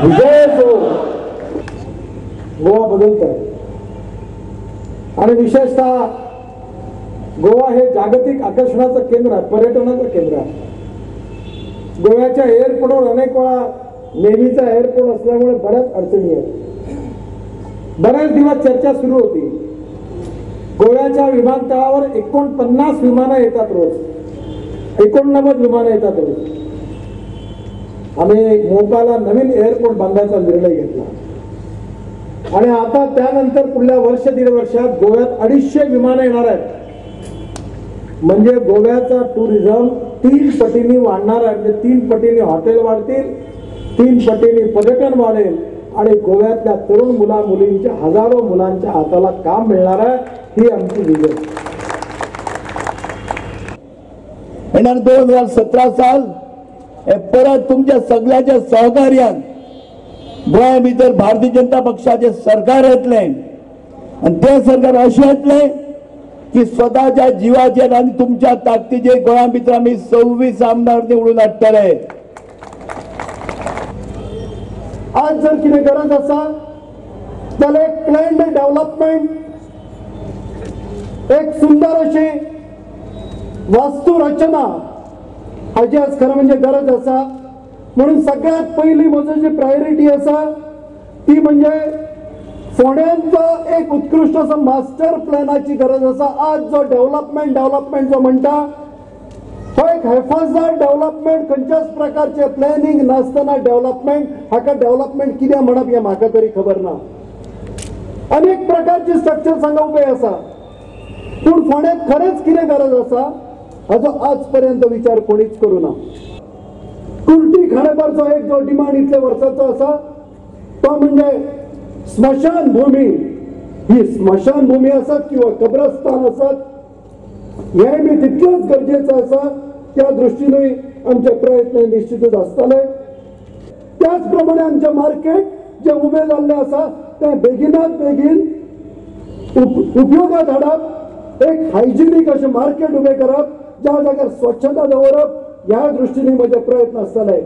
विजय जो गोवा बदलतोय आणि विशेषतः गोवा हे जागतिक आकर्षणाचं केंद्र आहे, पर्यटनाचं केंद्र आहे. गोव्याच्या एअरपोर्टवर अनेक वेळा नेहमीचा एअरपोर्ट असल्यामुळे बऱ्याच अडचणी आहेत. बऱ्याच दिवस चर्चा सुरू होती. गोव्याच्या विमानतळावर 49 विमानं येतात रोज, 89 विमानं येतात रोज. आम्ही मोपाला नवीन एअरपोर्ट बांधायचा निर्णय घेतला आणि आता त्यानंतर पुढल्या वर्ष दीड वर्षात गोव्यात 250 विमानं येणार आहेत. म्हणजे गोव्याचा टुरिझम 3 पटीने वाढणार आहे. म्हणजे 3 पटीने हॉटेल वाढतील, 3 पटीने पर्यटन वाढेल आणि गोव्यातल्या तरुण मुला मुलींच्या हजारो मुलांच्या हाताला काम मिळणार आहे. ही आमची विजन. येणार 2017 साल हे परत तुमच्या सगळ्याच्या सहकार्यान गोंया भितर भारतीय जनता पक्षाचे सरकार येतले आणि ते सरकार अशें येतले की स्वतःच्या जीवाचेर आणि तुमच्या ताकदीचेर गोंया भितर आमी 26 आमदार निवडून हाडटले. आज जर कितें गरज आसा जाल्यार एक प्लॅन्ड डेव्हलपमेंट, एक सुंदर अशी वास्तू रचना हाची आज खरं म्हणजे गरज आसा. म्हणून सगळ्यात पहिली म्हजो जी प्रायोरिटी आसा ती म्हणजे फोंड्यांचो एक उत्कृष्ट असो मास्टर प्लॅनाची गरज आसा. आज जो डेव्हलपमेंट जो म्हणटा हो एक हेफाजत डेव्हलपमेंट, खंयच्याच प्रकारचे प्लॅनिंग नासतना डेव्हलपमेंट. हाका डेव्हलपमेंट कितें म्हणप हें म्हाका तरी खबर ना. अनेक प्रकारचे स्ट्रक्चर हांगा उबे आसा पूण फोंड्याक खरेंच कितें गरज आसा हाचो आज पर्यंत विचार कोणीच करूना. कुर्टी खांडेपारचो एक जो डिमांड इतल्या वर्साचो आसा तो म्हणजे स्मशान भूमी. ही स्मशान भूमी आसात किंवा कब्रस्तान आसात हे बी तितलेच गरजेचं आसा. त्या दृष्टीनूय आमचे प्रयत्न निश्चितच आसतले. त्याचप्रमाणे आमचे मार्केट जे उबे जाल्ले आसा ते बेगिनात बेगीन उपयोगात हाडप. एक हायजिनीक अशें मार्केट उबें करप, ज्या जाग्यार स्वच्छता दवरप ह्या दृष्टीने म्हजे प्रयत्न आसतले.